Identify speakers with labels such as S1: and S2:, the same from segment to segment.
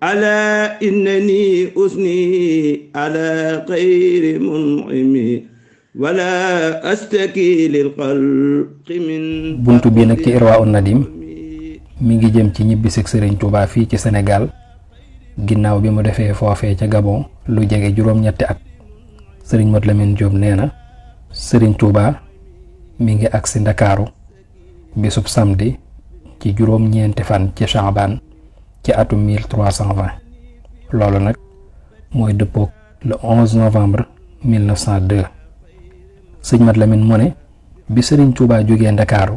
S1: ألا إنني أثني على غير منعم ولا أستكي للخلق من
S2: buntu bi nag ci Irwa un Nadim mi ngi jëm ci ñibbisig Serigne Touba fii ci Sénégal ginnaaw bi mu defee foofee ca Gabon lu jege juróom-ñetti at. Serigne Modou Lamine Diop nee na Serigne Touba mi ngi agsi Ndakaaru bisub samedi ci juróom-ñeenti fan ci Chaabaan ci atum 1320 loolu nag mooy dëppook le 11 novembre 1902. Sëñ Mat Lamin mu ne bi Serigne Touba jógee Ndakaaru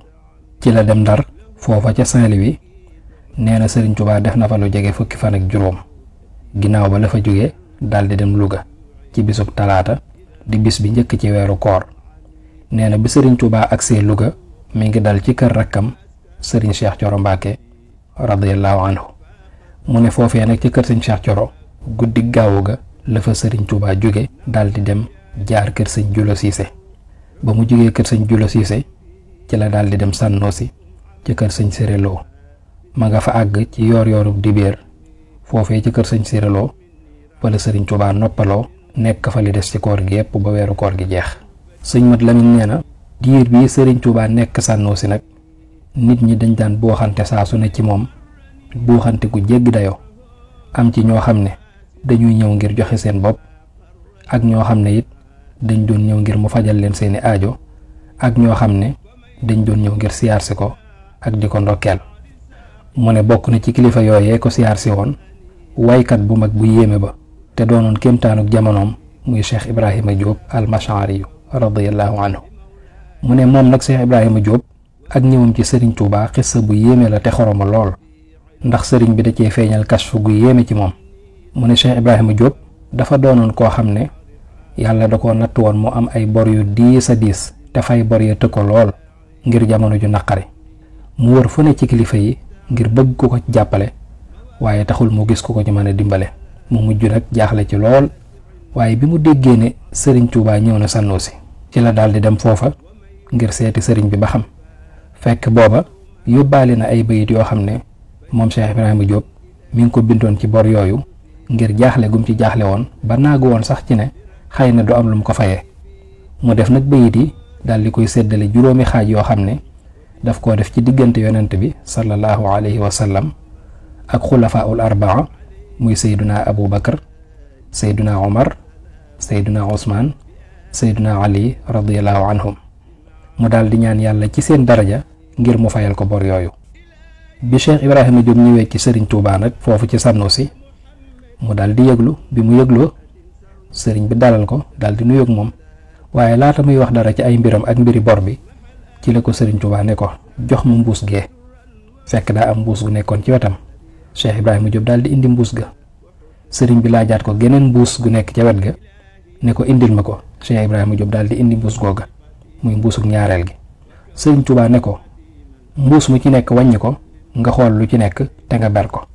S2: ci la dem Ndar foofa ca Saint-Louis nee na Serigne Touba def na fa lu jege fukki fan ak juróom ginnaaw ba la fa jógee daldi dem Louga ci bisub talaata di bis bi njëkk ci weeru koor. nee na bi Serigne Touba agsee Louga mi ngi dal ci kër rakkam Serigne Cheikh Thioro Mbacké radiyallahu anhu mu ne foofee nag ci kër Serigne Cheikh Thioro guddi gaawu ga la fa Serigne Touba jóge daldi dem jaar kër Serigne Julo Cissé. ba mu jógee kër Serigne Julo Cissé ci la daldi dem Sànnoosi ci kër Serigne Séréloo ma nga fa àgg ci yoor-yoorub dibéer foofee ci kër Serigne Séréloo fa la Serigne Touba noppaloo nekk fa li des ci koor gi yépp ba weeru koor gi jeex. Sëñ Mat Lamin nee na diir bii Serigne Touba nekk Sànnoosi nag nit ñi dañ daan booxante saa su ne ci moom booxante gu jéggi dayoo am ci ñoo xam ne dañuy ñëw ngir joxe seen bopp ak ñoo xam ne it dañ doon ñëw ngir mu fajal leen seeni aajo ak ñoo xam ne dañ doon ñëw ngir siyaarsi ko ak di ko ndokkeel. mu ne bokk na ci kilifa yooyee ko siyaarsi woon waykat bu mag bu yéeme ba te doonoon kéemtaanuk jamonoom muy Cheikh Ibrahima Diop al-Mash'ari radiyallahu anhu. mu ne moom nag Cheikh Ibrahima Diop ak ñëwam ci Serigne Touba xissa bu yéeme la te xoroma lool ndax Serigne bi da cee feeñal kashfu gu yéeme ci moom. mu ne Cheikh Ibrahima Diop dafa doonoon koo xam ne yàlla da koo natt woon mu am ay bor yu diis a diis te fay bor ya tëkko lool ngir jamono ju naqari mu wër fu ne ci kilifa yi ngir bëgg ku ko ci jàppale waaye taxul mu gis ku ko ci mën a dimbale mu mujj nag jaaxle ci lool waaye bi mu déggee ne Serigne Touba ñëw na Sànnoosi ci la daldi dem foofa ngir seeti Serigne bi ba xam fekk booba yóbbaale na ay bayit yoo xam ne moom Cheikh Ibrahima Diop mi ngi ko bindoon ci bor yooyu ngir jaaxle gum ci jaaxle woon ba naagu woon sax ci ne xëy na du am lu mu ko fayee mu def nag bayit yi daal di koy séddale juróomi xaaj yoo xam ne daf koo def ci diggante yonent bi sallallahu alayhi wa sallam ak xulafaul arbaa muy sayduna Abu Bakar sayduna Omar sayduna Ousmane sayduna Ali radiyallahu anhum mu daal di ñaan yàlla ci seen daraja ngir mu fayal ko bor yooyu. bi Cheikh Ibrahima Diop ñëwee ci Serigne Touba nag foofu ci Sànnoosi mu daal di yëglu bi mu yëgloo Serigne bi dalal ko daal di nuyoog moom waaye laata muy wax dara ci ay mbiram ak mbiri bor bi ci la ko Serigne Touba ne ko jox ma mbuus gee fekk daa am mbuus gu nekkoon ci wetam Cheikh Ibrahima Diop daal di indi mbuus ga Serigne bi laajaat ko geneen mbuus gu nekk ca wet ga ne ko indil ma ko Cheikh Ibrahima Diop daal di indi mbuus googa muy mbuusug ñaareel gi. Serigne Touba ne ko mbuus mu ci nekk wàññi ko nga xool lu ci nekk te nga ber ko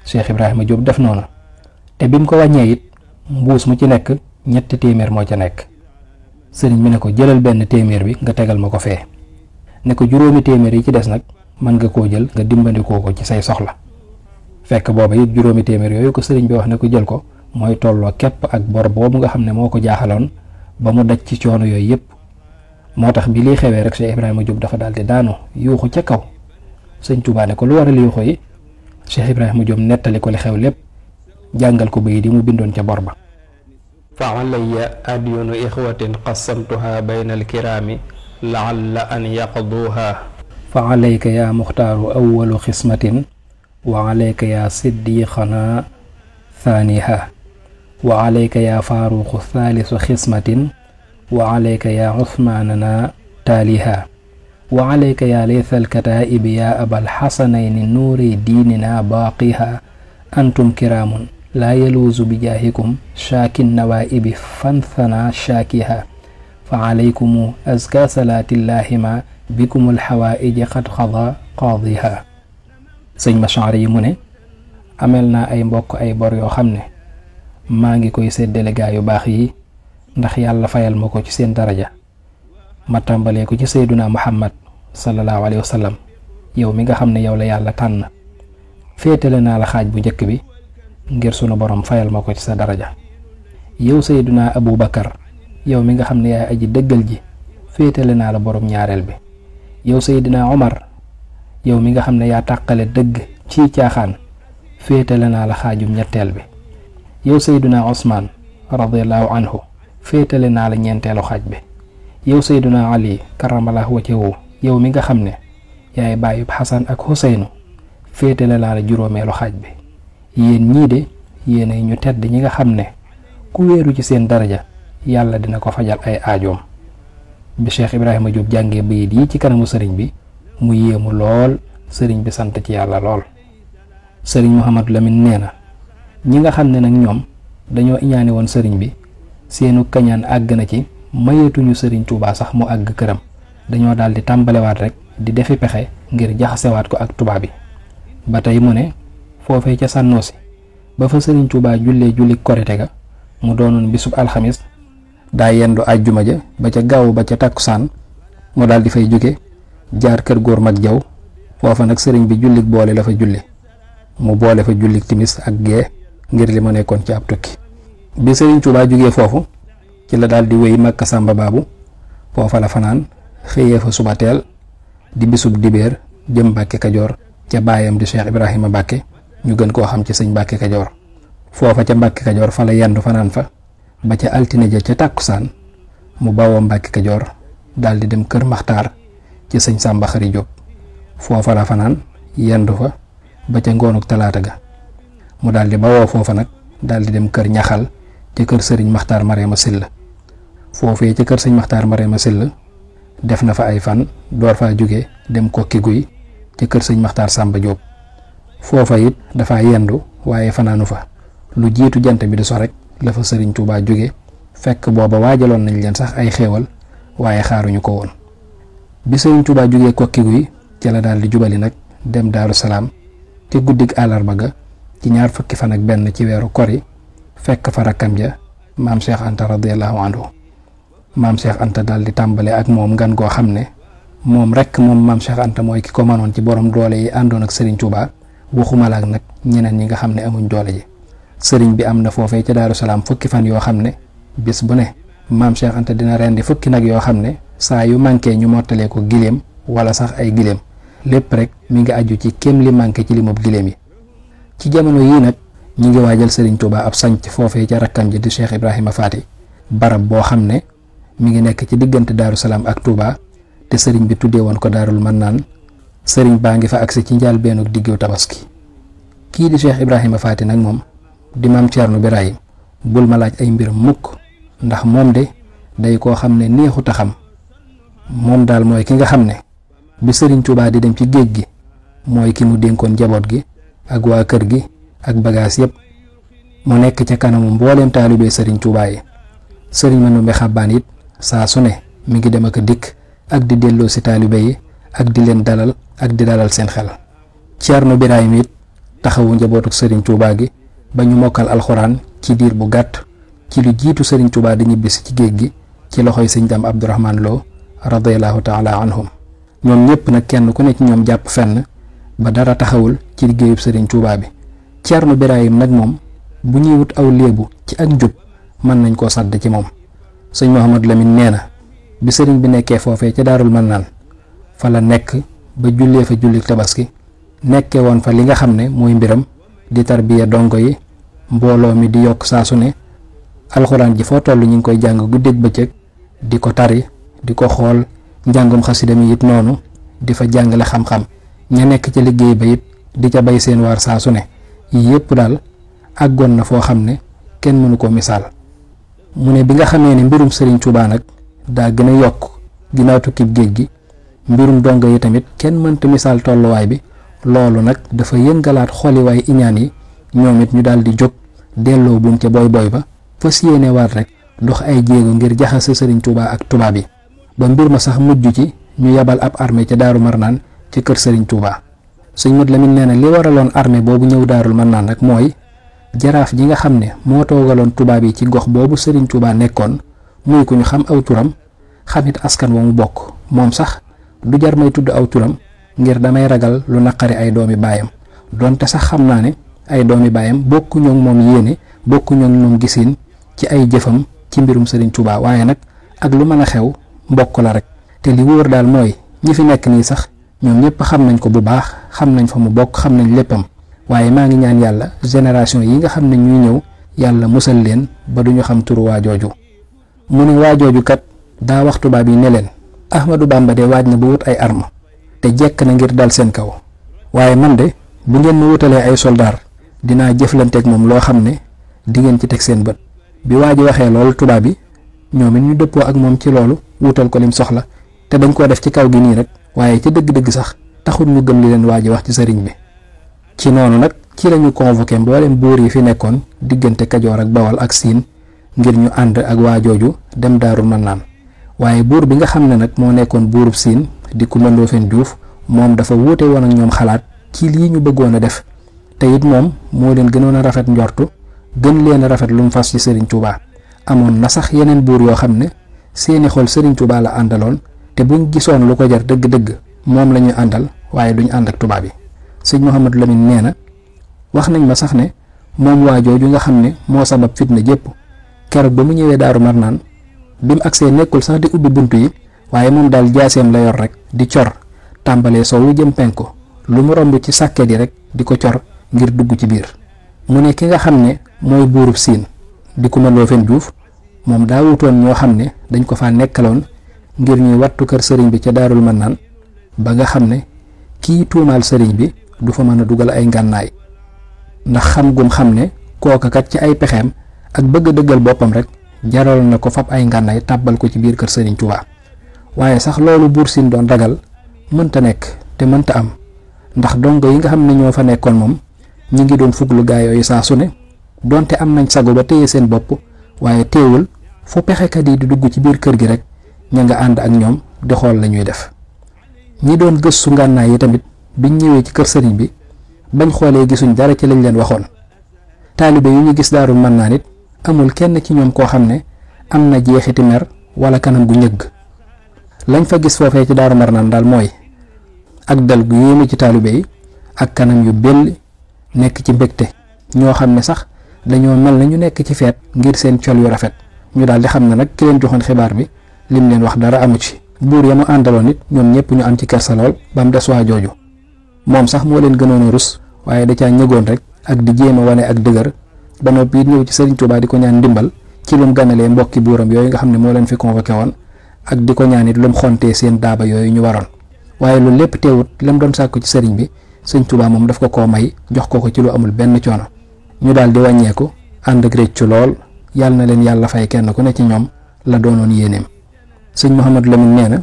S2: Cheikh Ibrahima Diop def noonu te bi mu ko wàññee it mbuus mu ci nekk ñetti téeméer moo ca nekk. Sëriñ bi ne ko jëlal benn téeméer bi nga tegal ma ko fee ne ko juróomi téeméer yi ci des nag mën nga koo jël nga dimbandikoo ko ci say soxla fekk booba it juróomi téeméer yooyu ko sëriñ bi wax ne ko jël ko mooy tolloo képp ak bor boobu nga xam ne moo ko jaaxaloon ba mu daj ci coono yooyu yépp. moo tax bi lii xewee rek Cheikh Ibrahima Diop dafa daal di daanu yuuxu ca kaw sëñ Touba ne ko lu waral yuuxu yi Cheikh Ibrahima Diop nettali ko li xew lépp jàngal ko bayit yi mu bindoon ca bor ba. fa alayya adyunu ixwatin qasamtuha bayna alkiraami laalla an yaqduha fa alayka yaa muxtaaru awalu xismatin wa alayka yaa siddiqana thaniha wa alayka yaa faaruqu thalisu xismatin wa alayka yaa usmaanana taaliha wa alayka yaa laysa alkataa'ibi yaa abal xasanayni nuuri diinina baaqiha antum kiraamun laa yaluuzu bi jaahikum shaakin nawaa'ibi fanthana shaakiha fa alaykumu azka salaatillahi ma bikumul xawaa'iji qad xada qaadiha. sëñ Mash'ari yi mu ne amel naa ay mbokk ay bor yoo xam ne maa ngi koy séddale gaa yu baax yi ndax yàlla fayal ma ko ci seen daraja ma tàmbalee ko ci sayduna Muhammad sallallahu alayhi wa sallam yow mi nga xam ne yow la yàlla tànn féetale naa la xaaj bu njëkk bi ngir sunu borom fayal ma ko ci sa daraja. yow sayyiduna Abu Bakar yow mi nga xam ne yaay aji dëggal ji féetale naa la borom ñaareel bi. yow sayyiduna Omar yow mi nga xam ne yaa tàqale dëgg ci caaxaan féetale naa la xaajum ñetteel bi. yow sayyiduna Usmaan radiyallahu anhu féetale naa la ñeenteelu xaaj bi. yow sayyiduna Ali karamallahu wajhahu yow mi nga xam ne yaay bàyyub Xasan ak Xuseynu féetale naa la juróomeelu xaaj bi. yéen ñii de yéenay ñu tedd ñi nga xam ne ku wéeru ci seen daraja yàlla dina ko fajal ay aajoom. bi Cheikh Ibrahima Diop jàngee bayit yi ci kanamu sëriñ bi mu yéemu lool sëriñ bi sant ci yàlla lool. sëriñ Mouhamadou Lamine nee na ñi nga xam ne nag ñoom dañoo iñaane woon sëriñ bi seenu kañaan àgg na ci mayeetuñu sëriñ Touba sax mu àgg këram, dañoo daal di tàmbalewaat rek di defi pexe ngir jaxasewaat ko ak tubaab bi. ba tey mu ne foofee ca Sànnoosi ba fa sëriñ Touba jullee julli korite ga mu doonoon bisub alxamis daa yendu àjjuma ja ba ca gaaw ba ca takkusaan mu daal di fay jóge jaar kër góor mag jaw. foofa nag sëriñ bi jullik boole la fa julli, mu boole fa jullik timis ak gee ngir li ma nekkoon ci ab tukki. bi sëriñ Touba jógee foofu ci la daal di wéy Makka Sàmba Baabu, foofa la fanaan xëyee fa suba teel di bisub dibéer jëm Mbàkke Kajoor ca baayam di Cheikh Ibrahima Mbàkke ñu gën koo xam ci sëñ Mbàkke Kajoor. foofa ca Mbàkke Kajoor fa la yendu fanaan fa ba ca altine ja ca tàkkusaan mu bawoo Mbàkke Kajoor daal di dem kër Maxtaar ci sëñ Sàmba Xari Jóob. foofa la fanaan yendu fa ba ca ngoonuk talaata ga mu daal di bawoo foofa nag daal di dem kër Ñaxal ca kër sëriñ Maxtaar Mareema Sill. foofee ca kër sëñ Maxtaar Mareema Sill def na fa ay fan door faa jóge dem Kokki Guy ca kër sëñ Maxtaar Sàmba Jóob. foofa it dafa yendu waaye fanaanu fa lu jiitu jant bi di so rek la fa sëriñ Touba jóge, fekk booba waajaloon nañ leen sax ay xéewal waaye xaaruñu ko woon. bi sëriñ Touba jógee Kokki Guy ca la daal di jubali nag dem Daaru Salaam te guddig àllarba ga ci 20 fan ak benn ci weeru kori fekk fa rakkam ja maam Cheikh Anta radiyallahu anhu. maam Cheikh Anta daal di tàmbale ak moom ngan goo xam ne moom rek moom maam Cheikh Anta mooy ki ko mënoon ci borom doole yi àndoon ak sëriñ Touba, waxuma la ak nag ñeneen ñi nga xam ne amuñ doole ji. sëriñ bi am na foofee ca Daaru Salaam 10 fan yoo xam ne bis bu ne maam Cheikh Anta dina rendi 10 nag yoo xam ne saa yu manqué ñu mottalee ko giléem wala sax ay giléem, lépp rek mi ngi aju ci kéem li manqué ci limub giléem yi. ci jamono yii nag ñi ngi waajal sëriñ Touba ab sanc foofee ca rakkam ji di Cheikh Ibrahima Faati, barab boo xam ne mi ngi nekk ci diggante Daaru Salaam ak Touba te sëriñ bi tuddee woon ko Daarul Mannaan. sëriñ baa ngi fa agsi ci njaal beenuk diggu tabaski. kii di Cheikh Ibrahima Faati nag moom di maam Thierno Birahim bul ma laaj ay mbiram mukk, ndax moom de day koo xam ne neexut a xam. moom daal mooy ki nga xam ne bi sëriñ Touba di dem ci géej gi mooy ki mu dénkoon njaboot gi ak waa kër gi ak bagaas yépp, mu nekk ca kanamu mbooleem taalibee sëriñ Touba yi. sëriñ Manumbe Xabbaan it saa su ne mi ngi dem ak a dikk ak di delloo si taalibe yi ak di leen dalal ak di dalal seen xel. Thierno Birahim it taxawu njabootuk sëriñ Touba gi ba ñu mokkal alxuraan ci diir bu gàtt ci lu jiitu sëriñ Touba di ñibbisi ci géej gi ci loxoy sëñ Dam Abdourahman Lo radiyallahu taala anhum. ñoom ñëpp nag kenn ku ne ci ñoom jàpp fenn ba dara taxawul ci liggéeyub sëriñ Touba bi. Thierno Birahim nag moom bu ñuy wut aw léebu ci ak njub mën nañ koo sàdd ci moom. sëñ Mouhamadou Lamine nee na bi sëriñ bi nekkee foofee ca Daarul Mannaan fa la nekk ba jullee fa julli tabaski, nekkee woon fa li nga xam ne mooy mbiram di tarbiya dongo yi, mbooloo mi di yokk saa su ne, alxuraan ji foo toll ñu ngi koy jàng guddeeg bëccëg, di ko tari di ko xool, njàngum xasida mi it noonu, di fa jàngale xam-xam, ña nekk ca liggéey ba it di ca bay seen waar saa su ne. yépp daal àggoon na foo xam ne kenn mënu ko misaal. mu ne bi nga xamee ne mbirum sëriñ Touba nag daa gën a yokk ginnaaw tukkib géej gi, mbirum dongo yi tamit kenn mënta misaal tolluwaay bi. loolu nag dafa yëngalaat xoliwaay iñaan yi, ñoom it ñu daal di jóg delloo buum ca boy ba fas yéene waat rek dox ay jéego ngir jaxase sëriñ Touba ak tubaab yi, ba mbir ma sax mujj ci ñu yebal ab armée ca Daaru Marnaan ci kër sëriñ Touba. sëñ Modou Lamine nee na li waraloon armée boobu ñëw Daarul Marnaan nag mooy jaraaf ji nga xam ne moo toogaloon tubaab yi ci gox boobu sëriñ Touba nekkoon, muy ku ñu xam aw turam, xamit askan wa mu bokk. moom sax du jar may tudd aw turam ngir damay ragal lu naqari ay doomi baayam, donte sax xam naa ne ay doomi baayam bokkuñu ak moom yéene bokkuñu ak moom gisin ci ay jëfam ci mbirum Serigne Touba waaye nag ak lu mën a xew mbokk la rek. te li wóor daal mooy ñi fi nekk nii sax ñoom ñëpp xam nañ ko bu baax xam nañ fa mu bokk xam nañ léppam waaye maa ngi ñaan yàlla génération yi nga xam ne ñuy ñëw yàlla musal leen ba duñu xam turu waa jooju. mu ne waa jooju kat daa wax tubaab yi ne leen Ahmadou Bamba de waaj na ba wut ay arme te jekk na ngir dal seen kaw waaye man de bu ngeen ma wutalee ay soldaar dinaa jëflanteeg moom loo xam ne di ngeen ci teg seen bët. bi waa ji waxee loolu tubaab bi ñoom it ñu dëppoo ak moom ci loolu wutal ko lim soxla te dañ koo def ci kaw gi nii rek waaye ca dëgg-dëgg sax taxul ñu gëm li leen waa ji wax ci sëriñ bi. ci noonu nag ci lañu convoqué mboolem buur yi fi nekkoon diggante Kajoor ak Bawal ak Siin ngir ñu ànd ak waa jooju dem Daaru Marnaan waaye buur bi nga xam ne nag moo nekkoon buurub Siin di Kumba Ndoofeen Juuf moom dafa wuute woon ak ñoom xalaat ci lii ñu bëggoon a def te it moom moo leen gënoon a rafet njortu gën leen a rafet lu mu fas ci Serigne Touba amoon na sax yeneen buur yoo xam ne seeni xol Serigne Touba la àndaloon te buñ gisoon lu ko jar dëgg-dëgg moom la ñuy àndal waaye duñ ànd ak tubaab yi. sëñ Mouhamadou Lamine nee na wax nañ ma sax ne moom waa jooju nga xam ne moo sabab fitna jépp keroog ba mu ñëwee Daaru Marnaan bi mu agsee nekkul sax di ubbi bunt yi waaye moom daal jaaseem la yor rek di cor tàmbalee soowu jëm penku lu mu romb ci sàkket yi rek di ko cor ngir dugg ci biir. mu ne ki nga xam ne mooy buurub Siin di Kumba Ndoofeen Juuf moom daa wutoon ñoo xam ne dañ ko faa nekkaloon ngir ñuy wattu kër sëriñ bi ca Daarul Marnaan ba nga xam ne kii tuumaal sëriñ bi du fa mën a dugal ay ngànnaay ndax xam gum xam ne kooka kat ci ay pexeem ak bëgg a dëggal boppam rek jaral na ko fab ay ngànnaay tàbbal ko ci biir kër Serigne Touba waaye sax loolu buur Siin doon ragal mënta nekk te mënta am ndax dongo yi nga xam ne ñoo fa nekkoon moom ñi ngi doon fuglu gaa yooyu saa su ne donte am nañ sago ba téye seen bopp waaye teewul fu pexekat yi di dugg ci biir kër gi rek ña nga ànd ak ñoom di xool la ñuy def. ñi doon gëstu ngànnaay yi tamit biñ ñëwee ci kër sëriñ bi bañ xoolee gisuñ dara ci lañ leen waxoon taalibe yu ñu gis Daaru Marnaan it amul kenn ci ñoom koo xam ne am na jeexiti mer wala kanam gu ñëgg lañ fa gis foofee ci Daaru Marnaan daal mooy ak dal gu yéeme ci taalibe yi ak kanam yu belli nekk ci mbégte ñoo xam ne sax dañoo mel na ñu nekk ci feet ngir seen col yu rafet ñu daal di xam ne nag ki leen joxoon xibaar bi lim leen wax dara amu ci. buur ya mu àndaloon it ñoom ñëpp ñu am ci kersa lool ba mu des waa jooju moom sax moo leen gënoon a rus waaye da caa ñëgoon rek ak di jéem a wane ak dëgër ba noppi it ñëw ci Serigne Touba di ko ñaan ndimbal ci lum ganalee mbokki buuram yooyu nga xam ne moo leen fi convoqué woon ak di ko ñaan it lum xontee seen daaba yooyu ñu waroon waaye loolu lépp teewut lam doon sàkku ci Serigne bi Serigne Touba moom daf ko may jox ko ci lu amul benn coono ñu daal di wàññeeku ànd ak réccu lool yàlla na leen yàlla fay kenn ku ne ci ñoom la doonoon yéeneem. sëñ Mouhamadou Lamine nee na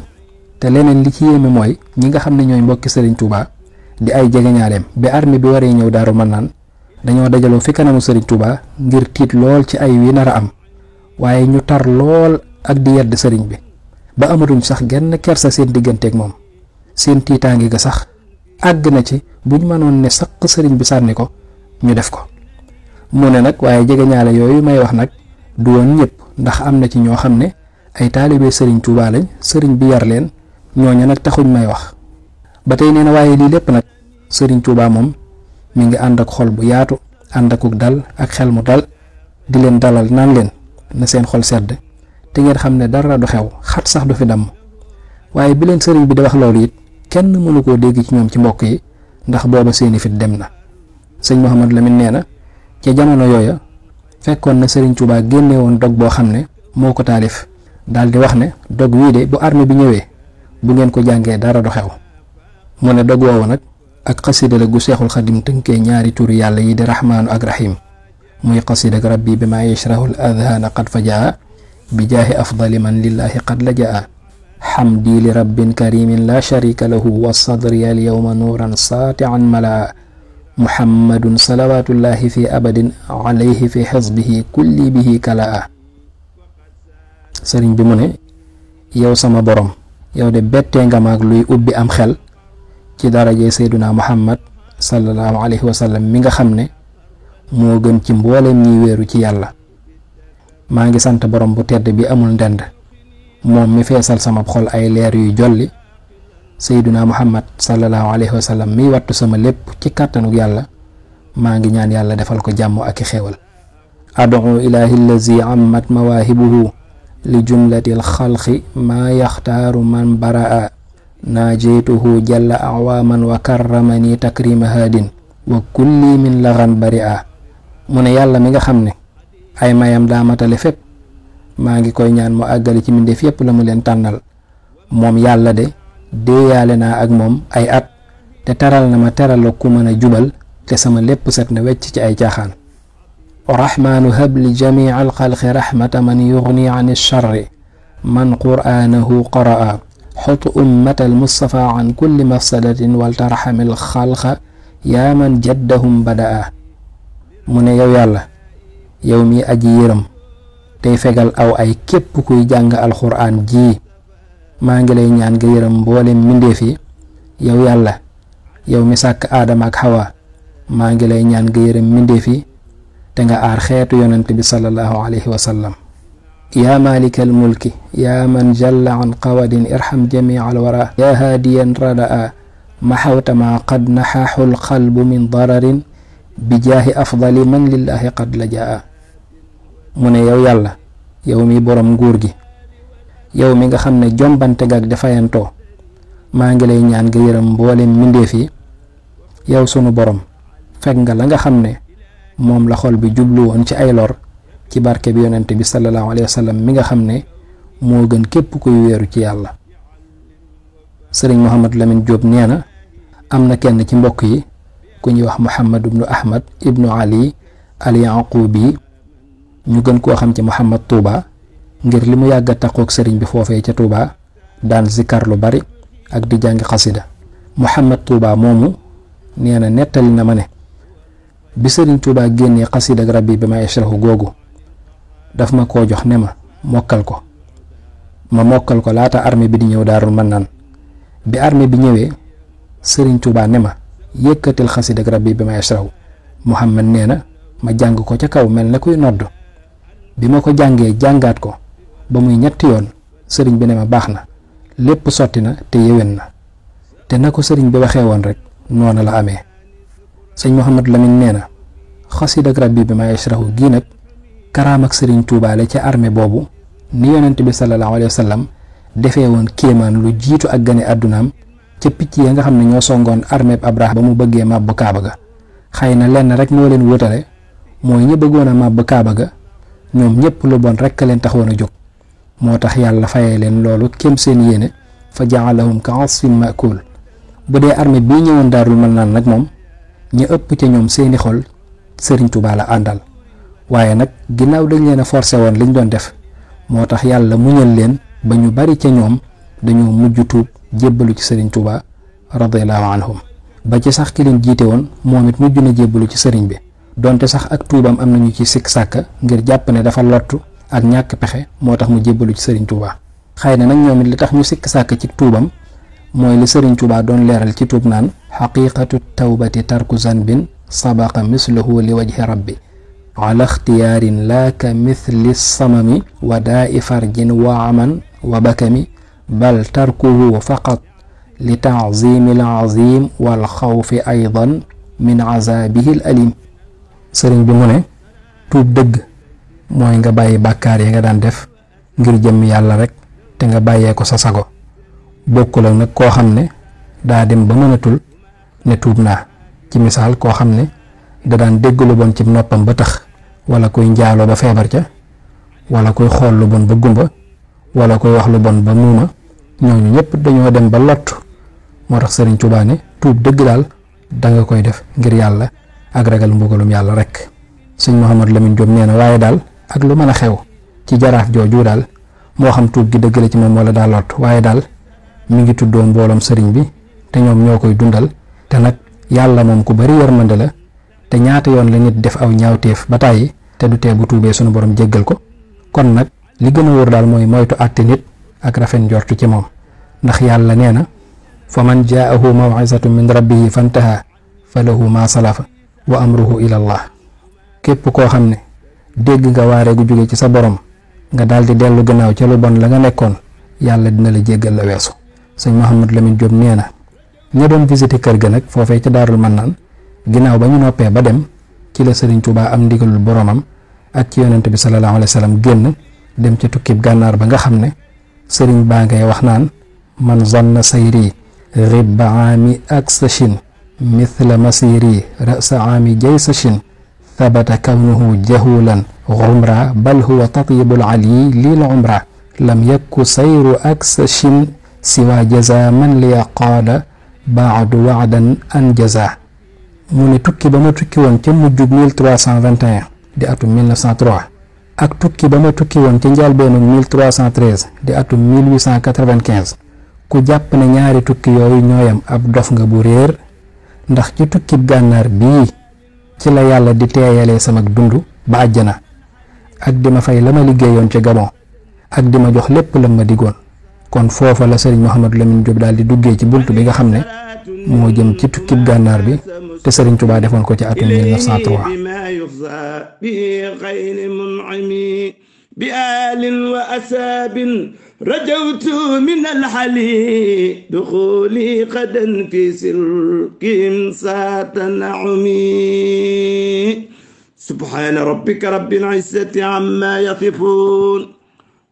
S2: te leneen li ci yéeme mooy ñi nga xam ne ñooy mbokki Serigne Touba di ay jegeñaaleem bi armée bi waree ñëw Daaru Marnaan dañoo dajaloo fi kanamu Serigne Touba ngir tiit lool ci ay wi nar a am waaye ñu tar lool ak di yedd Serigne bi ba amatuñ sax genn kersa seen digganteeg moom seen tiitaange ga sax àgg na ci buñ mënoon ne saq Serigne bi sànni ko ñu def ko. mu ne nag waaye jegeñaale yooyu may wax nag du woon ñëpp ndax am na ci ñoo xam ne ay taalibe Serigne Touba lañ Serigne bi yar leen ñooña nag taxuñ may wax ba tey nee na waaye lii lépp nag Serigne Touba moom mi ngi ànd ak xol bu yaatu ànd akuk dal ak xel mu dal di leen dalal naan leen na seen xol sedd te ngeen xam ne dara du xew xat sax du fi damm waaye bi leen Serigne bi di wax loolu it kenn mënu koo dégg ci ñoom ci mbokk yi ndax booba seeni fit dem na. sëñ Mouhamadou Lamine nee na ca jamono yooya fekkoon na Serigne Touba génne woon dog boo xam ne moo ko taalif daal di wax ne dog wii de bu armée bi ñëwee bu ngeen ko jàngee dara du xew mu ne dog woowu nag ak xasida la gu Seexul Xadim tënkee ñaari turu yàlla yi di rahmaanu ak rahim muy xasida ak rabbi bi maa yashrahul adhaana qad fajaa bi jaahi afdali man lillahi qad lajaa xamdi li rabbin karimin la sharika lahu wa sadri al yawma nuuran saatian malaa muhammadun salawatullahi fi abadin alayhi fi xisbihi kulli bihi kalaa. sëriñ bi mu ne yow sama borom yow de bettee nga maag luy ubbi am xel ci daraje Seyduna Muhammad sallallahu alayhi wa sallam mi nga xam ne moo gën ci mbooleem ñiy wéeru ci yàlla. maa ngi sant borom bu tedd bi amul ndend moom mi feesal sama xol ay leer yuy jolli Seyduna Muhammad sallallahu alayhi wa sallam miy wattu sama lépp ci kàttanuk yàlla maa ngi ñaan yàlla defal ko jàmm ak i xéewal. ad'u ilaahi allazi ammat mawaahibuhu li jumlatil xalqi maa yaxtaaru man baraa naajeytuhu jalla awaaman wa karramani takrima haadin wa kulli min lagan bari'a. mu ne yàlla mi nga xam ne ay mayam daa matale fépp maa ngi koy ñaan mu àggale ci mbindeef yépp la mu leen tànnal. moom yàlla de déeyaale naa ak moom ay at te teral na ma teral la ku mën a jubal te sama lépp set na wecc ci ay caaxaan. rahmaanu habli jamii alxalqi rahmata man yugni an charri man qur'aanahu qaraa xut ummata almustafa an kulli mafsadatin waltarxamil xalqa yaa man jaddahum badaa. mu ne yow yàlla yow mi aji yërëm tey fegal aw ay képp kuy jàng alxuraan ji maa ngi lay ñaan nga yërëm mboolem mbindeef yi. yow yàlla yow mi sàkk aadama ak xawa maa ngi lay ñaan nga yërëm mbindeef yi te nga aar xeetu yonent bi sallallahu alayhi wa sallam. yaa maalikal mulki yaa man jalla an qawadin irham jamii al wara yaa haadiyan radaa maxawta maa qad naxaaxul qalbu min dararin bi jaahi afdali man lillahi qad la jaa. mu ne yow yàlla yow mi borom nguur gi yow mi nga xam ne jombante gaag defayantoo maa ngi lay ñaan nga yërëm mboolem mbindeef yi. yow sunu borom fekk nga la nga xam ne moom la xol bi jublu woon ci ay lor ci barke bi yonent bi sallallahu alayhi wa sallam mi nga xam ne moo gën képp kuy wéeru ci yàlla. sëriñ Mouhamad Lamine Diop nee na am na kenn ci mbokk yi ku ñuy wax Muhammad ibnu Ahmad ibnu Ali al Yaqubi ñu gën koo xam ci Muhammad Touba ngir li mu yàgg a taqoog sëriñ bi foofee ca Touba daan zikkar lu bari ak di jàngi xasida. Muhammad Touba moomu nee na nettali na ma ne bi sëriñ Touba génnee xasida ak rabbi bi ma yashrahu googu daf ma koo jox ne ma mokkal ko. ma mokkal ko laata armée bi di ñëw Daarul Mannaan. bi armée bi ñëwee sëriñ Touba ne ma yëkkatil xasida ak rabbi bi ma yashrahu. Muhammad nee na ma jàng ko ca kaw mel na kuy nodd. bi ma ko jàngee jàngaat ko ba muy ñetti yoon sëriñ bi ne ma baax na lépp sotti na te yéwén na te na ko sëriñ bi waxee woon rek noona la amee. sëñ Mouhamad Lamine nee na xasida ak rabbi bi ma yashrahu gii nag karaam ak sëriñ Touba la ca armée boobu ni yonent bi sallallahu alayhi wa sallam defee woon kéemaan lu jiitu ak gane àddunaam ca picc ya nga xam ne ñoo songoon armée bi Abraha ba mu bëggee màbb Kaaba ga. xëy na lenn rek moo leen wutale mooy ñi bëggoon a màbb Kaaba ga ñoom ñëpp lu bon rek leen taxoon a jóg moo tax yàlla fayee leen loolu kem seen yéene fa ja'alahum ka asfin maakul. bu dee armée bii ñëwoon Daarul Mannaan nag moom ñi ëpp ca ñoom seeni xol sëriñ Touba la àndal waaye nag ginnaaw dañ leen a forcé woon liñ doon def moo tax yàlla muñal leen ba ñu bari ca ñoom dañoo mujj tuub jébbalu ci sëriñ Touba radiyallahu anhum. ba ci sax ki leen jiite woon moom it mujj na jébbalu ci sëriñ bi donte sax ak tuubam am nañu ci sikk sàkk ngir jàpp ne dafa lottu ak ñàkk pexe moo tax mu jébbalu ci sëriñ Touba. xëy na nag ñoom it li tax ñu sikk sàkk ci tuubam mooy li sëriñ Touba doon leeral ci tuub naan xaqiqatu tawbati tarku zanbin sabaqa misluhu li wajhi rabbi ala ixtiyaarin laa ka mithli samami wa daa'i farjin wa aman wa bakami bal tarkuhu faqat li taazimi al azim wal xawfi aydan min azabihi al alim. sëriñ bi mu ne tuub dëgg mooy nga bàyyi bàkkaar yi nga daan def ngir jëm yàlla rek te nga bàyyee ko sa sago bokkul ak nag koo xam ne daa dem ba mënatul ne tuub naa. ci misaal koo xam ne da daan dégg lu bon ci noppam ba tax wala kuy njaaloo ba feebar ca wala kuy xool lu bon ba gumba wala kuy wax lu bon ba muuma ñooñu ñëpp dañoo dem ba lott moo tax sëriñ Touba ne tuub dëgg daal danga koy def ngir yàlla ak ragal mbugalum yàlla rek. sëñ Mouhamad Lamine Diop nee na waaye daal ak lu mën a xew ci jaraaf jooju daal moo xam tuub gi dëgg la ci moom wala daal lott waaye daal mi ngi tuddoo mbooloom sëriñ bi te ñoom ñoo koy dundal te nag yàlla moom ku bari yërmande la te ñaata yoon la nit def aw ñaawteef ba tàyyi te du tee bu tuubee sunu borom jéggal ko. kon nag li gën a wóor daal mooy moytu àtte nit ak rafet njortu ci moom ndax yàlla nee na fa man jaahu maw'izatu min rabbihi fantaha fa lahu ma salafa wa amruhu ila allah. képp koo xam ne dégg nga waare gu jóge ci sa borom nga daal di dellu gannaaw ca lu bon la nga nekkoon yàlla dina la jéggal la weesu. sëñ Mouhamad Lamine Diop nee na ña doon visité kër ga nag foofee ca Daarul Mannaan ginnaaw ba ñu noppee ba dem ci la Sëriñ Tuubaa am ndigalul boromam ak ci yonent bi sallallahu alayhi wa sallam génn dem ci tukkib gànnaar ba nga xam ne sëriñ baa ngay wax naan man zanna sayri ribba aami aksashin mithla masiri ra'sa aami jaysashin thabata kawnuhu jahulan umra bal huwa tatyibul ali lil umra lam yakku sayru aksashin siwa jaza man liya qaada baadu wa'dan an jaza. mu ne tukki ba ma tukki woon ca mujjug 1321 di atum 1903 ak tukki ba ma tukki woon ca njëlbeenu 1313 di atum 1895 ku jàpp ne ñaari tukki yooyu ñooyam ab dof nga bu réer ndax ci tukkib gànnaar bii ci la yàlla di teeyalee sama dund ba àjjana ak di ma fay la ma liggéeyoon ca Gabon ak di ma jox lépp la ma digoon. kon foofa la Serigne Mouhamadou Lamine Diop daal di duggee ci buntu bi nga xam ne moo jëm ci tukkib gànnaar bi te Serigne Touba defoon ko ci atum 1903.
S1: بآل وأساب رجوت من الحلي دخولي غدا في سلك سات نعمي سبحان ربك رب العزة عما يصفون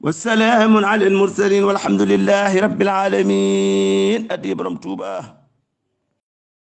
S1: والسلام على المرسلين والحمد لله رب العالمين أدي برمتوبة.